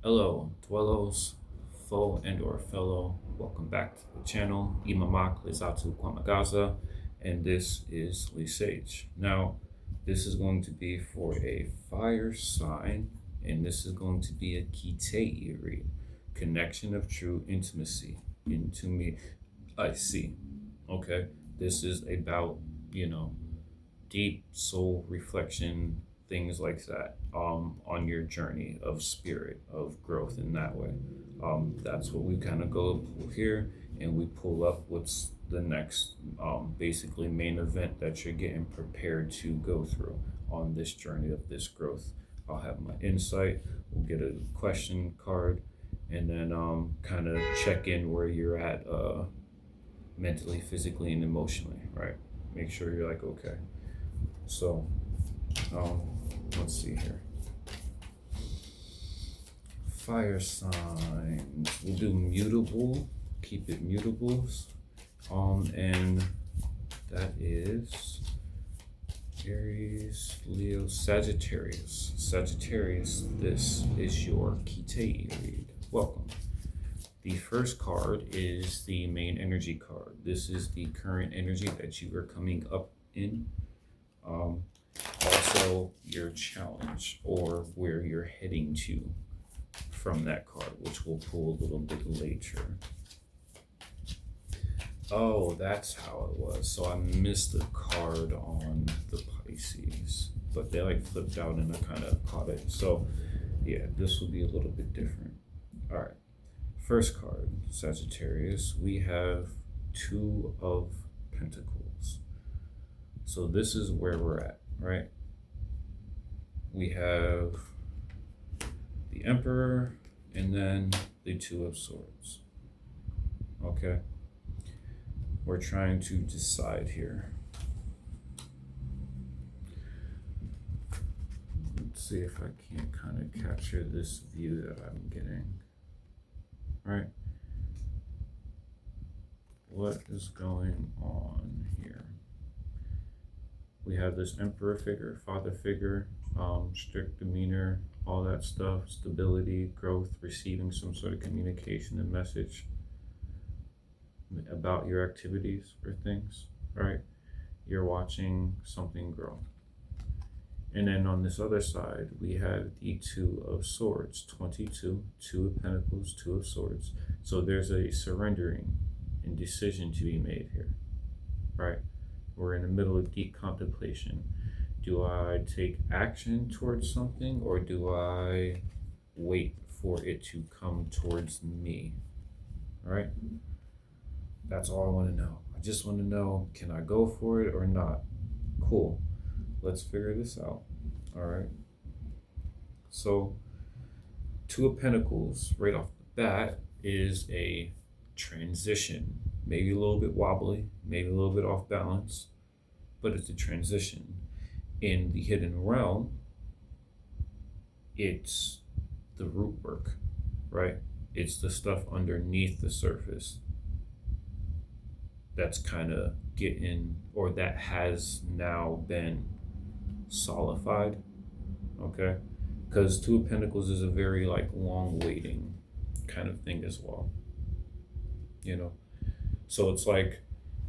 Hello, dwellos, foe and or fellow. Welcome back to the channel. Imamak Lizatu Kwamagaza, and this is Lee Sage. Now, this is going to be for a fire sign, and this is going to be a Key Tey Eee read. Connection of true intimacy. Into me, I see. Okay, this is about, you know, deep soul reflection, things like that, on your journey of spirit, of growth in that way. That's what we kind of go pull here, and we pull up what's the next, basically main event that you're getting prepared to go through on this journey of this growth. I'll have my insight, we'll get a question card, and then kind of check in where you're at, mentally, physically, and emotionally, right? Make sure you're like, okay. So, um, let's see here. Fire signs. We'll do mutable. Keep it mutables. And that is Aries, Leo, Sagittarius. Sagittarius, this is your Key Tey Eee read. Welcome. The first card is the main energy card. This is the current energy that you are coming up in. Also your challenge or where you're heading to from that card, which we'll pull a little bit later. Oh, that's how it was. So I missed the card on the Pisces, but they like flipped out and I kind of caught it. So yeah, this will be a little bit different. All right. First card, Sagittarius, we have Two of Pentacles. So this is where we're at, right? We have the Emperor and then the Two of Swords. Okay. We're trying to decide here. Let's see if I can kind of capture this view that I'm getting. Right? What is going on here? We have this Emperor figure, father figure, strict demeanor, all that stuff, stability, growth, receiving some sort of communication and message about your activities or things, right? You're watching something grow. And then on this other side, we have the Two of Swords, 22, Two of Pentacles, Two of Swords. So there's a surrendering and decision to be made here, right? We're in the middle of deep contemplation. Do I take action towards something or do I wait for it to come towards me, right? That's all I want to know. I just want to know, can I go for it or not? Cool. Let's figure this out. All right. So, Two of Pentacles, right off the bat, is a transition. Maybe a little bit wobbly, maybe a little bit off balance, but it's a transition. In the hidden realm, it's the root work, right? It's the stuff underneath the surface that's kind of getting, or that has now been solidified, okay? Because Two of Pentacles is a very like long waiting kind of thing as well, you know? So it's like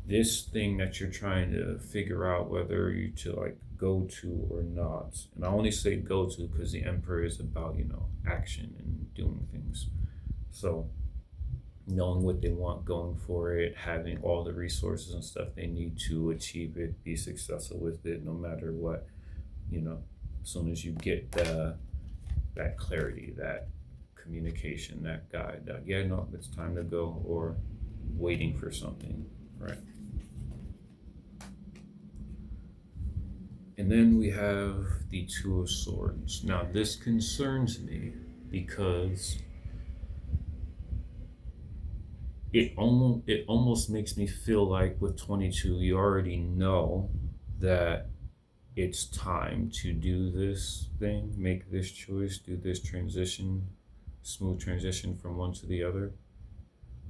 this thing that you're trying to figure out whether you to like go to or not. And I only say go to because the Emperor is about, you know, action and doing things. So knowing what they want, going for it, having all the resources and stuff they need to achieve it, be successful with it, no matter what, you know, as soon as you get that clarity, that communication, that guide, that, yeah, no, it's time to go, or waiting for something, right? And then we have the Two of Swords. Now, this concerns me because it almost makes me feel like with 22, you already know that it's time to do this thing, make this choice, do this transition, smooth transition from one to the other.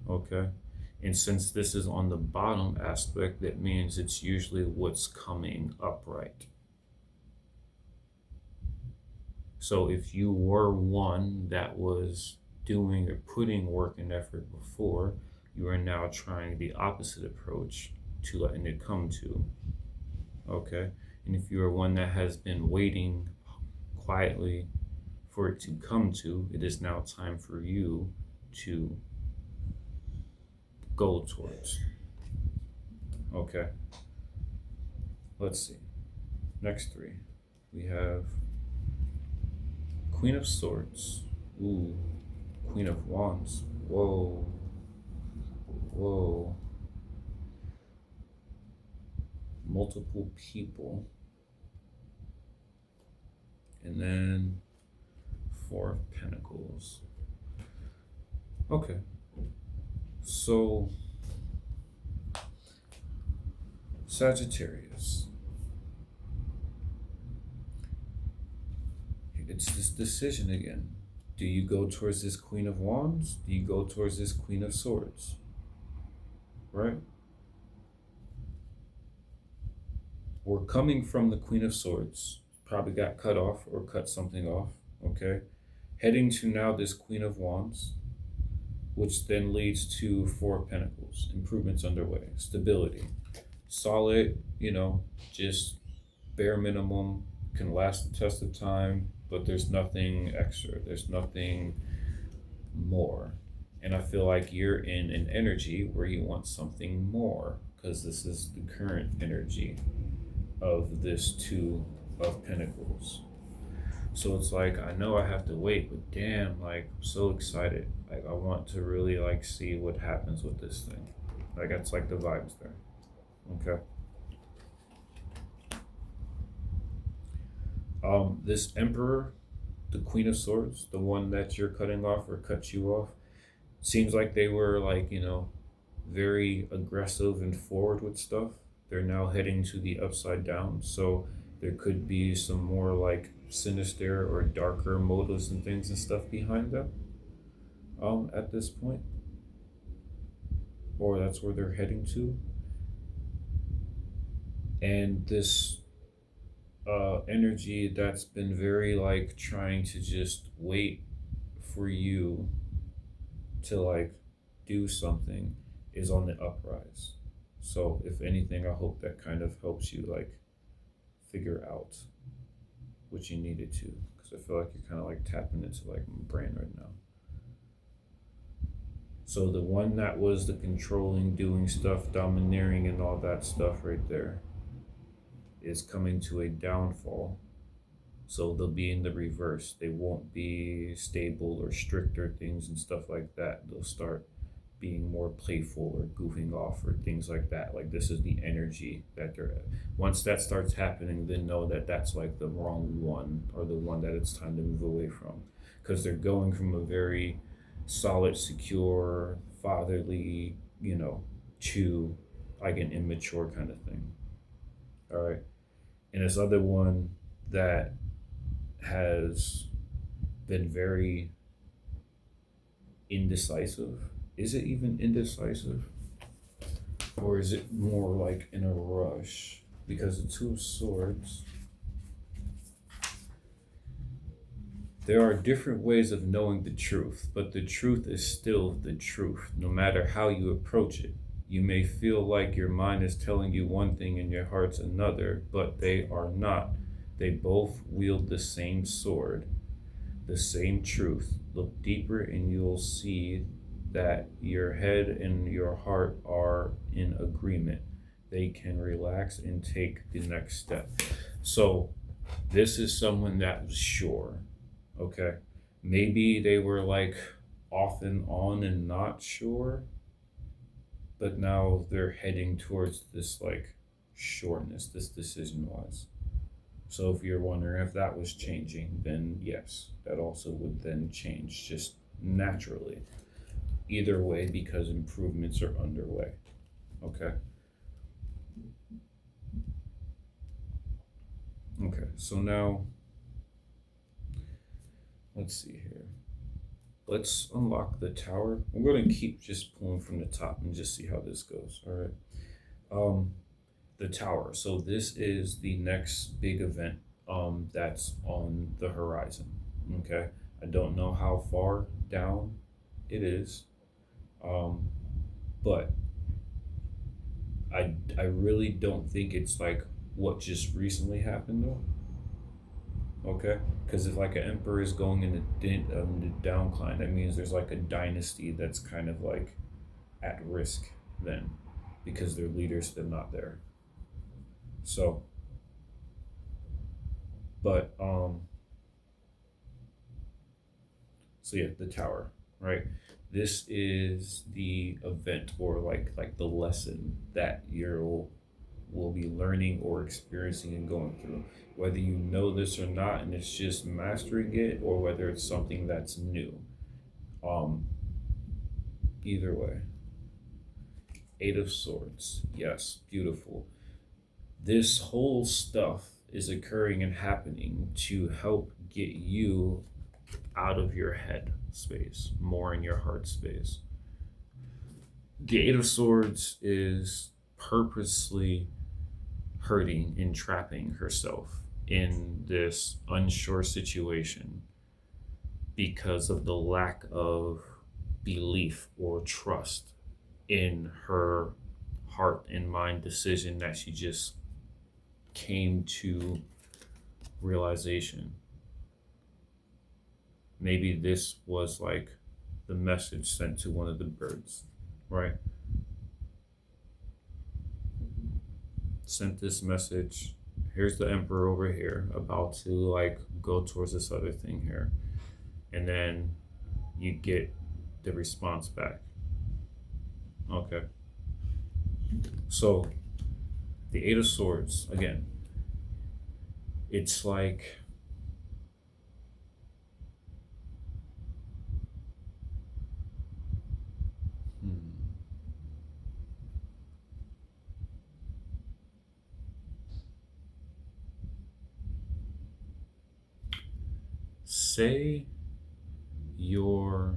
Okay. And since this is on the bottom aspect, that means it's usually what's coming upright. So if you were one that was doing or putting work and effort before, you are now trying the opposite approach to letting it come to. Okay. And if you are one that has been waiting quietly for it to come to, it is now time for you to go towards. Okay. Let's see. Next three. We have Queen of Swords. Ooh. Queen of Wands. Whoa. Whoa. Multiple people. And then Four of Pentacles. Okay. So, Sagittarius. It's this decision again. Do you go towards this Queen of Wands? Do you go towards this Queen of Swords? Right? We're coming from the Queen of Swords. Probably got cut off or cut something off. Okay. Heading to now this Queen of Wands, which then leads to Four of Pentacles. Improvements underway. Stability. Solid, just bare minimum. Can last the test of time, but there's nothing extra. There's nothing more. And I feel like you're in an energy where you want something more, because this is the current energy of this Two of Pentacles. So it's like, I know I have to wait, but damn, like, I'm so excited. Like, I want to really, like, see what happens with this thing. Like, that's like the vibes there. Okay. This Emperor, the Queen of Swords, the one that you're cutting off or cut you off, seems like they were like, very aggressive and forward with stuff. They're now heading to the upside down. So there could be some more like sinister or darker motives and things and stuff behind them at this point. Or that's where they're heading to. And this energy that's been very like trying to just wait for you to like do something is on the uprise. So if anything, I hope that kind of helps you like figure out what you needed to, because I feel like you're kind of like tapping into like my brain right now. So the one that was the controlling, doing stuff, domineering and all that stuff right there is coming to a downfall. So they'll be in the reverse. They won't be stable or stricter things and stuff like that. They'll start being more playful or goofing off or things like that. Like, this is the energy that they're at. Once that starts happening, then know that that's like the wrong one, or the one that it's time to move away from, because they're going from a very solid, secure, fatherly, to like an immature kind of thing. All right. And this other one that has been very indecisive. Is it even indecisive? Or is it more like in a rush? Because the Two of Swords, there are different ways of knowing the truth, but the truth is still the truth, no matter how you approach it. You may feel like your mind is telling you one thing and your heart's another, but they are not. They both wield the same sword, the same truth. Look deeper and you'll see that your head and your heart are in agreement. They can relax and take the next step. So this is someone that was sure, okay? Maybe they were like off and on and not sure, but now they're heading towards this like sureness, this decision wise. So if you're wondering if that was changing, then yes, that also would then change just naturally. Either way, because improvements are underway. Okay. Okay, so now let's see here. Let's unlock the Tower. I'm going to keep just pulling from the top and just see how this goes. All right. The Tower. So this is the next big event that's on the horizon. Okay. I don't know how far down it is, um, but I really don't think it's like what just recently happened though. Okay, because if like an emperor is going in the downcline, that means there's like a dynasty that's kind of like at risk then, because their leader's still not there. So, but so yeah, the tower, right? This is the event or like the lesson that you'll will be learning or experiencing and going through. Whether you know this or not, and it's just mastering it, or whether it's something that's new. Um, Either way. Eight of Swords. Yes, beautiful. This whole stuff is occurring and happening to help get you out of your head space, more in your heart space. The Eight of Swords is purposely hurting and trapping herself in this unsure situation because of the lack of belief or trust in her heart and mind decision that she just came to realization. Maybe this was like the message sent to one of the birds, right? Sent this message. Here's the emperor over here about to like go towards this other thing here. And then you get the response back. Okay. So the Eight of Swords, again, it's like hmm, say you're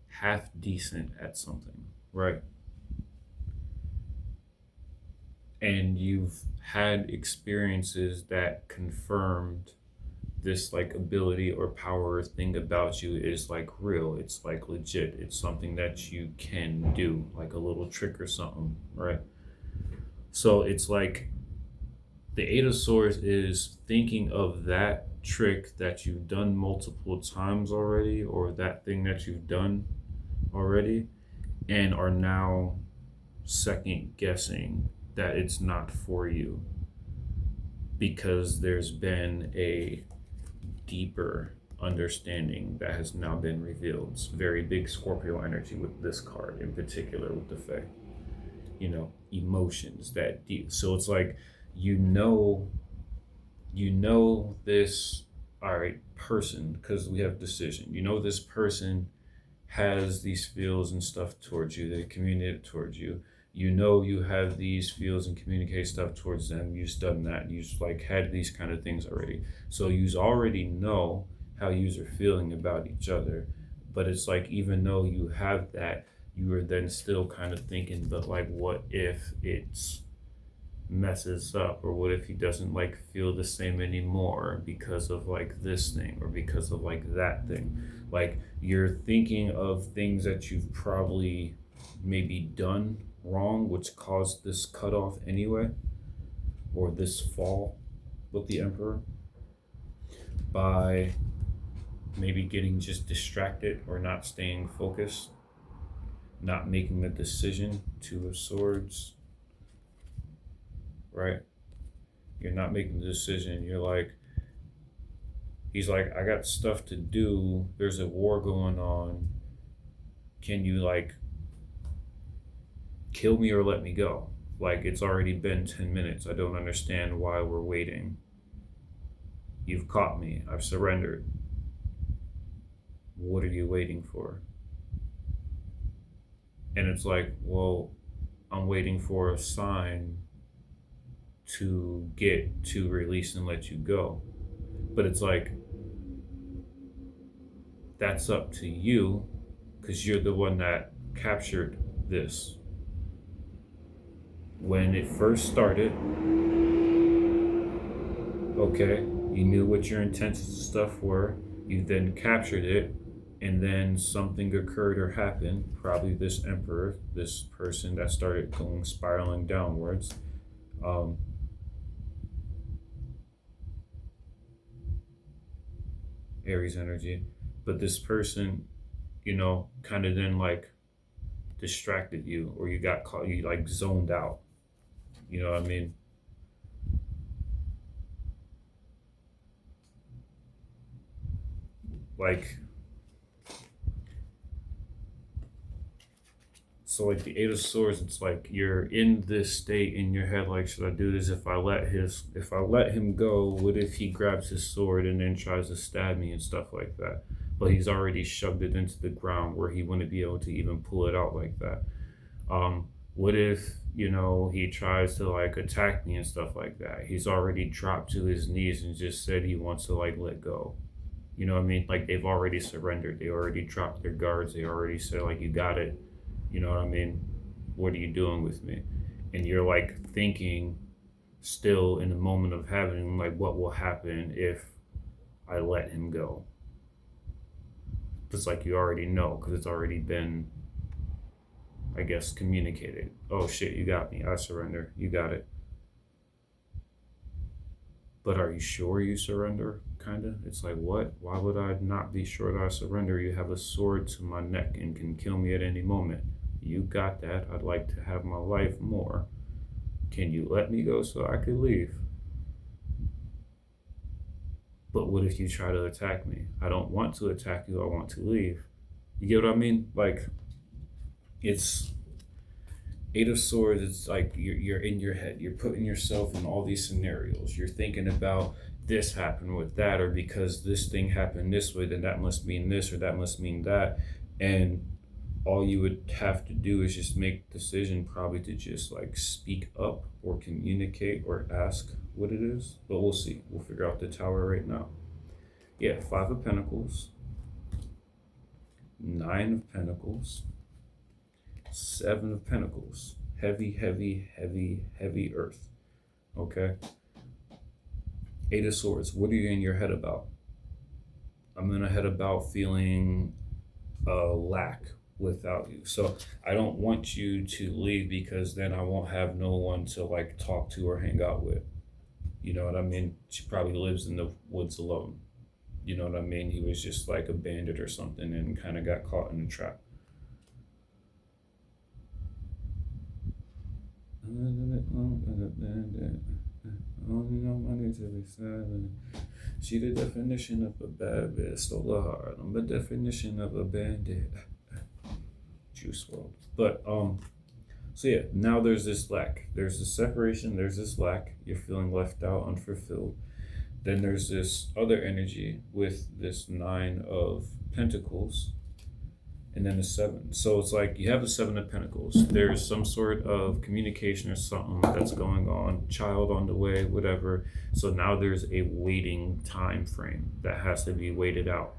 half decent at something, right? And you've had experiences that confirmed this like ability or power thing about you is like real. It's like legit. It's something that you can do, like a little trick or something, right? So it's like the Eight of Swords is thinking of that trick that you've done multiple times already, or that thing that you've done already, and are now second guessing that it's not for you because there's been a deeper understanding that has now been revealed. It's very big Scorpio energy with this card in particular with the Fae. Emotions that deep. So it's like you know this, all right, person, because we have decision. This person has these feels and stuff towards you. They communicate it towards you. You have these feels and communicate stuff towards them. You've done that. You've like had these kind of things already. So you already know how you are feeling about each other. But it's like even though you have that, you are then still kind of thinking, but like, what if it's messes up, or what if he doesn't like feel the same anymore because of like this thing or because of like that thing. Like you're thinking of things that you've probably maybe done wrong which caused this cutoff anyway, or this fall with the emperor, by maybe getting just distracted or not staying focused, not making the decision. Two of Swords, right? You're not making the decision. You're like, he's like, I got stuff to do. There's a war going on. Can you like kill me or let me go? Like, it's already been 10 minutes. I don't understand why we're waiting. You've caught me. I've surrendered. What are you waiting for? And it's like, well, I'm waiting for a sign to get to release and let you go. But it's like, that's up to you because you're the one that captured this. When it first started, okay, you knew what your intentions and stuff were. You then captured it, and then something occurred or happened. Probably this emperor, this person that started going spiraling downwards. Um, Aries energy, but this person, kind of then like distracted you, or you got caught, you like zoned out. You know what I mean? Like, so like the Eight of Swords, it's like you're in this state in your head, like, should I do this? If I let him go, what if he grabs his sword and then tries to stab me and stuff like that? But he's already shoved it into the ground where he wouldn't be able to even pull it out like that. What if, he tries to like attack me and stuff like that? He's already dropped to his knees and just said he wants to like let go. You know what I mean? Like they've already surrendered. They already dropped their guards. They already said like, you got it. You know what I mean? What are you doing with me? And you're like thinking still in the moment of having like, what will happen if I let him go? It's like you already know because it's already been, I guess, communicated. Oh shit, you got me. I surrender. You got it. But are you sure you surrender? Kind of. It's like, what? Why would I not be sure that I surrender? You have a sword to my neck and can kill me at any moment. You got that. I'd like to have my life more. Can you let me go so I could leave? But what if you try to attack me? I don't want to attack you. I want to leave. You get what I mean? Like, it's Eight of Swords. It's like you're in your head. You're putting yourself in all these scenarios. You're thinking about this happened with that, or because this thing happened this way, then that must mean this, or that must mean that. And all you would have to do is just make a decision, probably to just like speak up or communicate or ask what it is. But we'll see. We'll figure out the Tower right now. Yeah, Five of Pentacles, Nine of Pentacles, Seven of Pentacles. Heavy, heavy, heavy, heavy earth. Okay. Eight of Swords. What are you in your head about? I'm in a head about feeling a lack without you. So I don't want you to leave because then I won't have no one to like talk to or hang out with. You know what I mean? She probably lives in the woods alone. You know what I mean? He was just like a bandit or something and kind of got caught in a trap. Only no money to be silent. She the definition of a bad bitch. Stole a heart. I'm the definition of a bandit. Juice WRLD. But so yeah, now there's this lack. There's this separation, there's this lack. You're feeling left out, unfulfilled. Then there's this other energy with this Nine of Pentacles and then the Seven. So it's like you have the Seven of Pentacles. There's some sort of communication or something that's going on, child on the way, whatever. So now there's a waiting time frame that has to be waited out.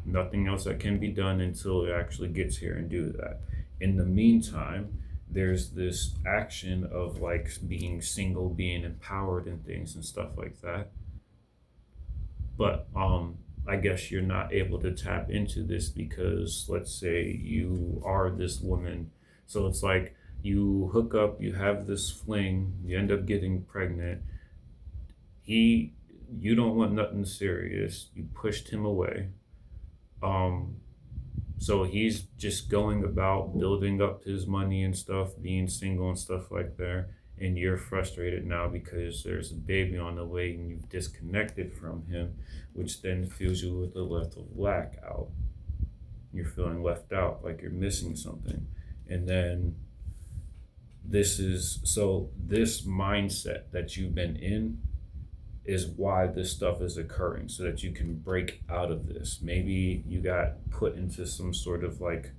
Nothing else that can be done until it actually gets here and do that. In the meantime, there's this action of like being single, being empowered and things and stuff like that. But I guess you're not able to tap into this because let's say you are this woman. So it's like you hook up, you have this fling, you end up getting pregnant. You don't want nothing serious. You pushed him away. So he's just going about building up his money and stuff, being single and stuff like that. And you're frustrated now because there's a baby on the way and you've disconnected from him, which then fills you with a lot of lack out. You're feeling left out, like you're missing something. And then this mindset that you've been in is why this stuff is occurring, so that you can break out of this. Maybe you got put into some sort of like,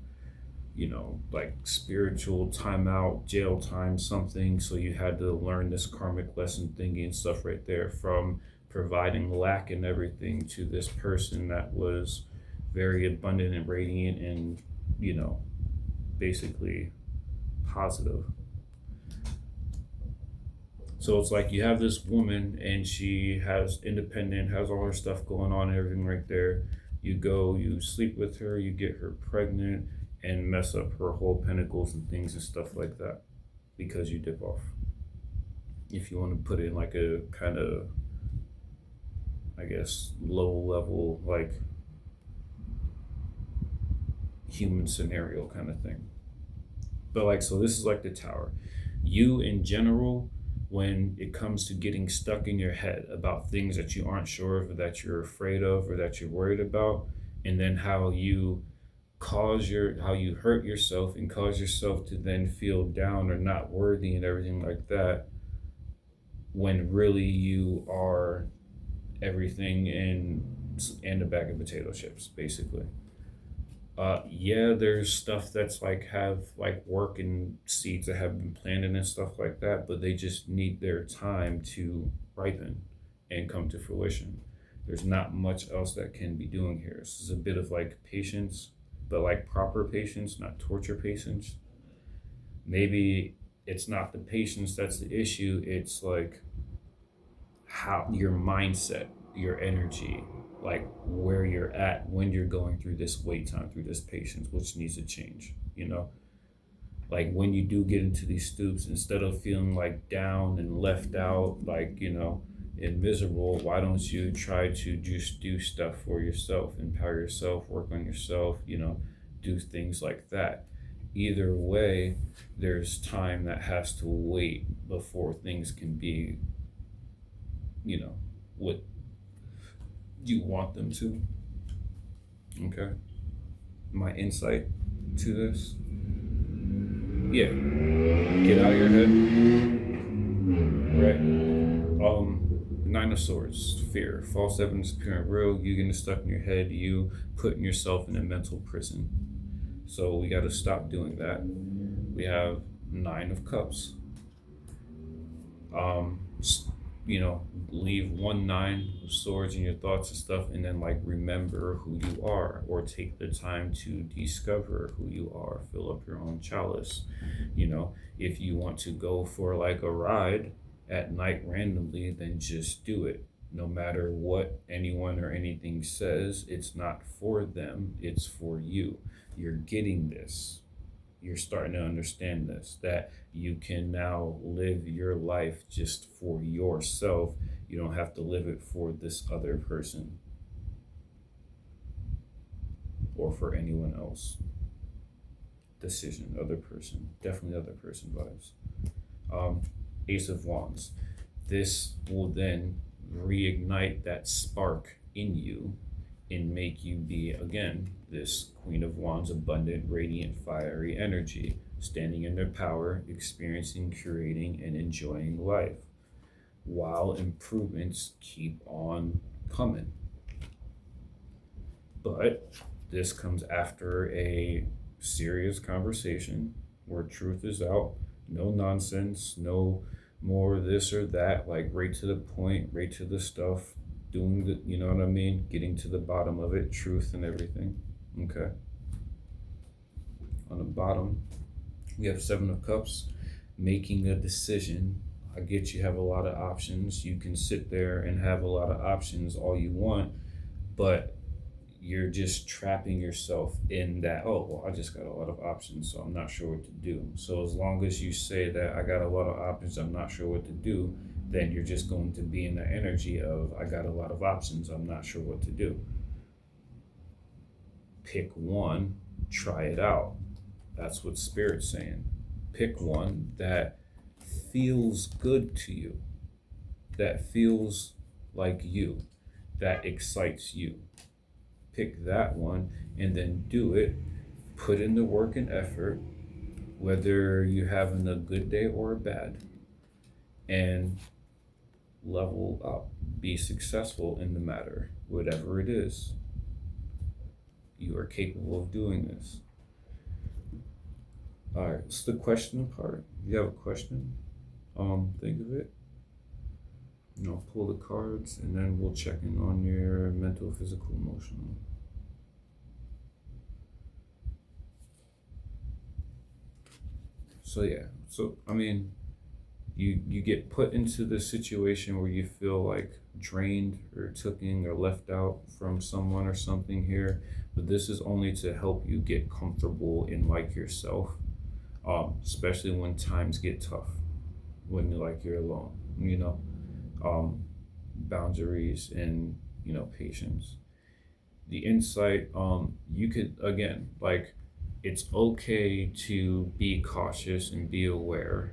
like spiritual timeout, jail time, something. So you had to learn this karmic lesson thingy and stuff right there, from providing lack and everything to this person that was very abundant and radiant and, basically positive. So it's like you have this woman and she has independent, has all her stuff going on and everything right there. You go, you sleep with her, you get her pregnant, and mess up her whole pentacles and things and stuff like that because you dip off. If you want to put it in like a kind of, I guess, low level, like human scenario kind of thing. But like, so this is like the Tower. You in general, when it comes to getting stuck in your head about things that you aren't sure of, or that you're afraid of, or that you're worried about, and then how you how you hurt yourself and cause yourself to then feel down or not worthy and everything like that, when really you are everything and a bag of potato chips, basically. Yeah, there's stuff that's like have like work and seeds that have been planted and stuff like that, but they just need their time to ripen and come to fruition. There's not much else that can be doing here. This is a bit of like patience, but like proper patience, not torture patience. Maybe it's not the patience that's the issue, it's like how your mindset, your energy, like where you're at when you're going through this wait time, through this patience, which needs to change, you know? Like when you do get into these stoops, instead of feeling like down and left out, like, and miserable, why don't you try to just do stuff for yourself, empower yourself, work on yourself, do things like that. Either way, there's time that has to wait before things can be, what you want them to. Okay. My insight to this, yeah, get out of your head, right? Nine of Swords, fear, false evidence appearing real, you getting stuck in your head, you putting yourself in a mental prison. So we got to stop doing that. We have Nine of Cups. Um, leave one Nine of Swords in your thoughts and stuff, and then like remember who you are, or take the time to discover who you are. Fill up your own chalice. If you want to go for like a ride at night randomly, then just do it. No matter what anyone or anything says, it's not for them, it's for you. You're getting this. You're starting to understand this, that you can now live your life just for yourself. You don't have to live it for this other person or for anyone else. Decision, other person, definitely other person vibes. Ace of Wands. This will then reignite that spark in you and make you be, again, this Queen of Wands, abundant, radiant, fiery energy, standing in their power, experiencing, curating, and enjoying life, while improvements keep on coming. But this comes after a serious conversation where truth is out, no nonsense, no more this or that, like right to the point, right to the stuff, doing the, you know what I mean? Getting to the bottom of it, truth and everything. Okay. On the bottom, we have Seven of Cups, making a decision. I get you have a lot of options. You can sit there and have a lot of options all you want, but you're just trapping yourself in that, oh, well, I just got a lot of options, so I'm not sure what to do. So as long as you say that I got a lot of options, I'm not sure what to do, then you're just going to be in the energy of, I got a lot of options, I'm not sure what to do. Pick one, try it out. That's what Spirit's saying. Pick one that feels good to you, that feels like you, that excites you. Pick that one and then do it. Put in the work and effort, whether you're having a good day or a bad, and level up. Be successful in the matter, whatever it is. You are capable of doing this. All right, it's the question part. You have a question? Think of it. Pull the cards, and then we'll check in on your mental, physical, emotional. So yeah, I mean, You get put into the situation where you feel like drained or taken or left out from someone or something here, but this is only to help you get comfortable in like yourself, especially when times get tough, when you're alone, um, boundaries and patience. The insight, you could again like it's okay to be cautious and be aware,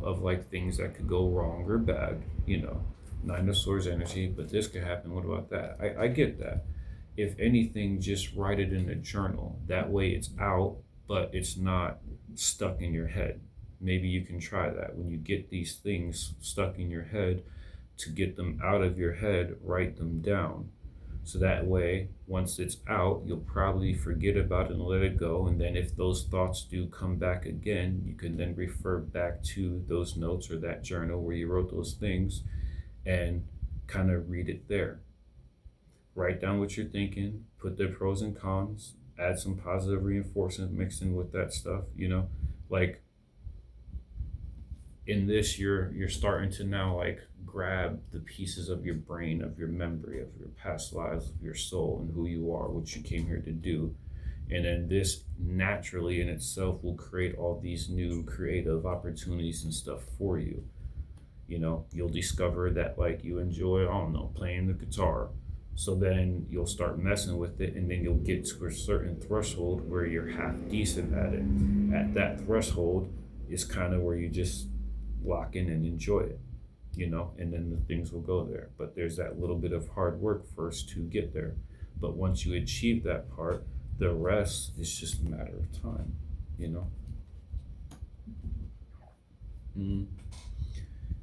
of like things that could go wrong or bad, Nine of Swords energy, but this could happen. What about that? I get that. If anything, just write it in a journal. That way it's out, but it's not stuck in your head. Maybe you can try that. When you get these things stuck in your head, to get them out of your head, write them down. So that way, once it's out, you'll probably forget about it and let it go. And then if those thoughts do come back again, you can then refer back to those notes or that journal where you wrote those things and kind of read it there. Write down what you're thinking, put the pros and cons, add some positive reinforcement mixed in with that stuff, like in this you're starting to now like grab the pieces of your brain, of your memory, of your past lives, of your soul and who you are, what you came here to do. And then this naturally in itself will create all these new creative opportunities and stuff for you. You'll discover that like you enjoy, I don't know, playing the guitar. So then you'll start messing with it, and then you'll get to a certain threshold where you're half decent at it. At that threshold is kind of where you just lock in and enjoy it, and then the things will go there. But there's that little bit of hard work first to get there. But once you achieve that part, the rest is just a matter of time, Mm.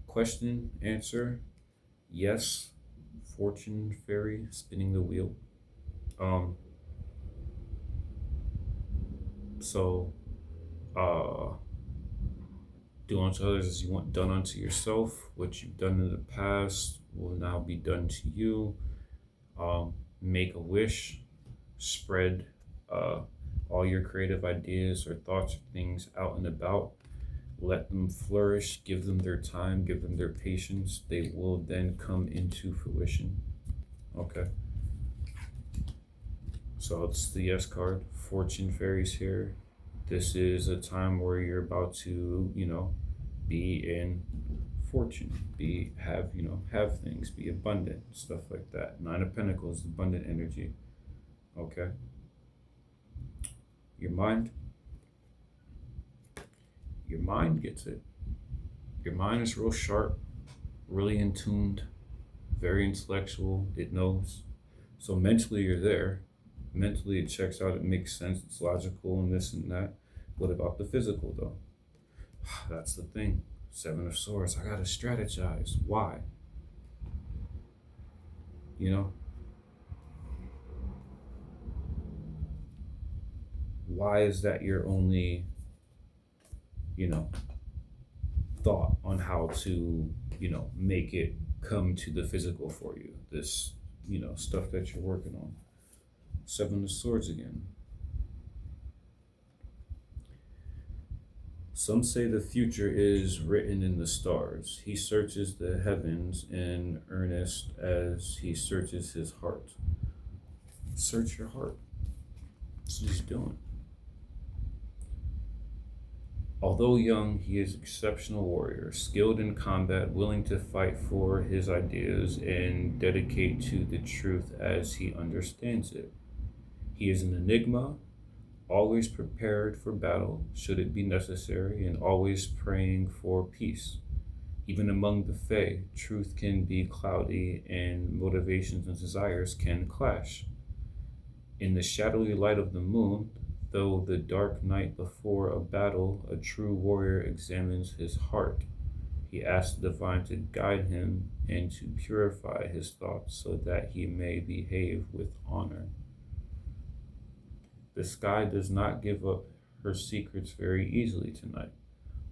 Question, answer, yes, fortune fairy spinning the wheel. Um, so, uh, do unto others as you want done unto yourself. What you've done in the past will now be done to you. Make a wish, spread all your creative ideas or thoughts or things out and about. Let them flourish, give them their time, give them their patience. They will then come into fruition. Okay. So it's the yes card. Fortune fairies here. This is a time where you're about to, be in fortune, have things, be abundant, stuff like that. Nine of Pentacles, abundant energy. Okay. Your mind gets it. Your mind is real sharp, really in tuned, very intellectual. It knows. So mentally you're there. Mentally it checks out, it makes sense, it's logical and this and that. What about the physical though? That's the thing. Seven of Swords, I gotta strategize. Why? Why is that your only, thought on how to, make it come to the physical for you? This, stuff that you're working on. Seven of Swords again. Some say the future is written in the stars. He searches the heavens in earnest as he searches his heart. Search your heart. That's what he's doing. Although young, he is an exceptional warrior, skilled in combat, willing to fight for his ideas and dedicate to the truth as he understands it. He is an enigma, always prepared for battle should it be necessary, and always praying for peace. Even among the Fae, truth can be cloudy and motivations and desires can clash. In the shadowy light of the moon, though the dark night before a battle, a true warrior examines his heart. He asks the divine to guide him and to purify his thoughts so that he may behave with honor. The sky does not give up her secrets very easily tonight.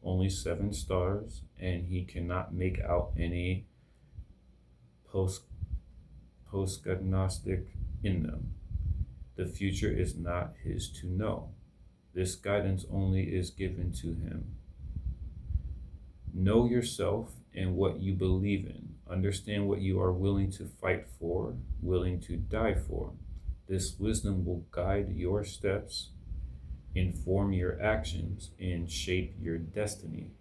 Only 7 stars, and he cannot make out any post-gnostic in them. The future is not his to know. This guidance only is given to him. Know yourself and what you believe in. Understand what you are willing to fight for, willing to die for. This wisdom will guide your steps, inform your actions, and shape your destiny.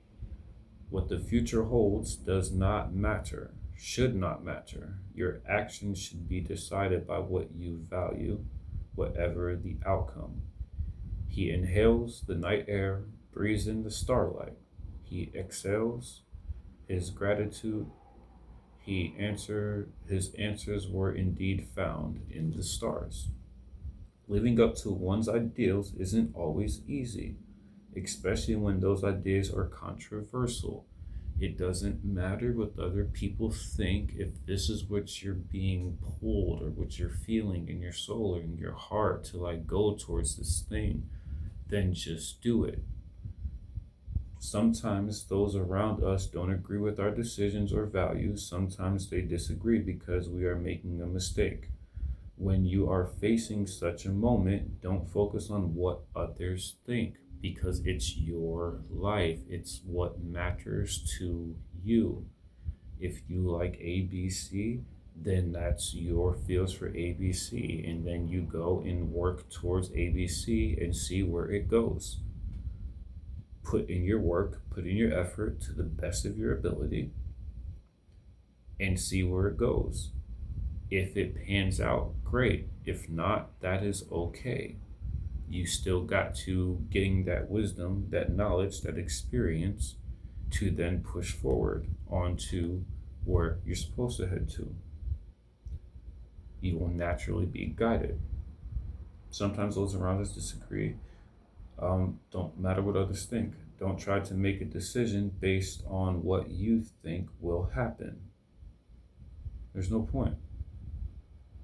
What the future holds does not matter, should not matter. Your actions should be decided by what you value, whatever the outcome. He inhales the night air, breathes in the starlight. He exhales his gratitude. His answers were indeed found in the stars. Living up to one's ideals isn't always easy, especially when those ideas are controversial. It doesn't matter what other people think if this is what you're being pulled or what you're feeling in your soul or in your heart to like go towards this thing, then just do it. Sometimes those around us don't agree with our decisions or values. Sometimes they disagree because we are making a mistake. When you are facing such a moment, don't focus on what others think because it's your life. It's what matters to you. If you like ABC, then that's your feels for ABC. And then you go and work towards ABC and see where it goes. Put in your work, put in your effort to the best of your ability and see where it goes. If it pans out, great. If not, that is okay. You still got to gain that wisdom, that knowledge, that experience to then push forward onto where you're supposed to head to. You will naturally be guided. Sometimes those around us disagree. Don't matter what others think. Don't try to make a decision based on what you think will happen. There's no point.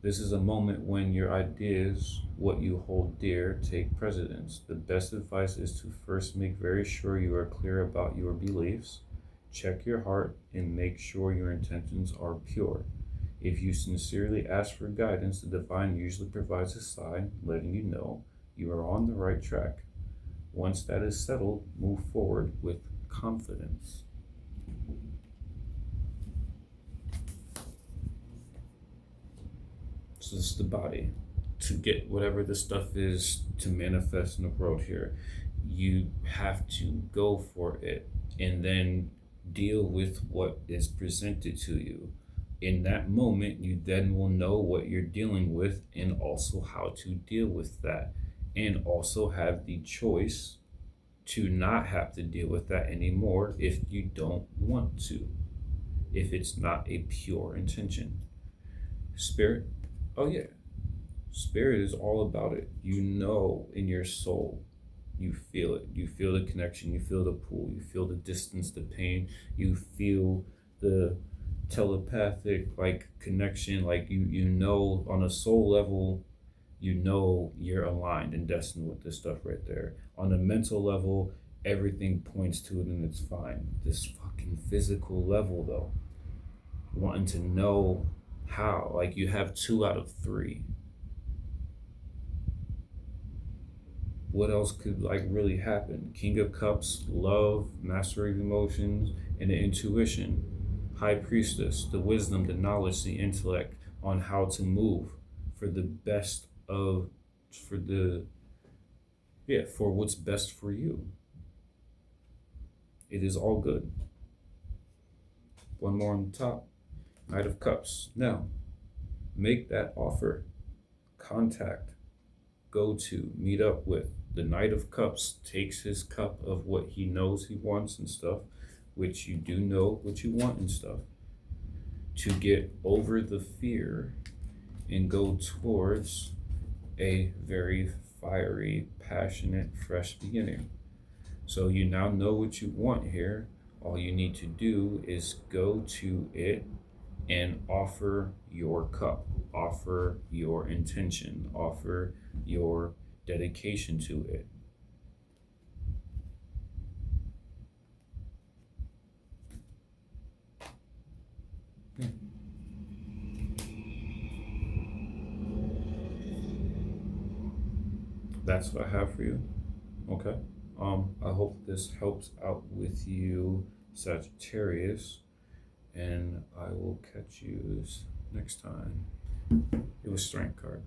This is a moment when your ideas, what you hold dear, take precedence. The best advice is to first make very sure you are clear about your beliefs. Check your heart and make sure your intentions are pure. If you sincerely ask for guidance, the divine usually provides a sign letting you know you are on the right track. Once that is settled, move forward with confidence. So this is the body. To get whatever this stuff is to manifest in the world here, you have to go for it and then deal with what is presented to you. In that moment, you then will know what you're dealing with and also how to deal with that, and also have the choice to not have to deal with that anymore if you don't want to, if it's not a pure intention. Spirit, oh yeah, spirit is all about it. You know, in your soul, you feel it. You feel the connection, you feel the pull, you feel the distance, the pain, you feel the telepathic like connection, like you know on a soul level, you know you're aligned and destined with this stuff right there. On a mental level, everything points to it and it's fine. This fucking physical level though, wanting to know how, like you have 2 out of 3. What else could like really happen? King of Cups, love, master of emotions, and the intuition. High Priestess, the wisdom, the knowledge, the intellect on how to move for the best of, for what's best for you. It is all good. One more on the top. Knight of Cups. Now, make that offer. Contact. Go to. Meet up with. The Knight of Cups takes his cup of what he knows he wants and stuff, which you do know what you want and stuff, to get over the fear and go towards a very fiery, passionate, fresh beginning. So you now know what you want here. All you need to do is go to it and offer your cup, offer your intention, offer your dedication to it. That's what I have for you. Okay. I hope this helps out with you Sagittarius, and I will catch you next time. It was strength card.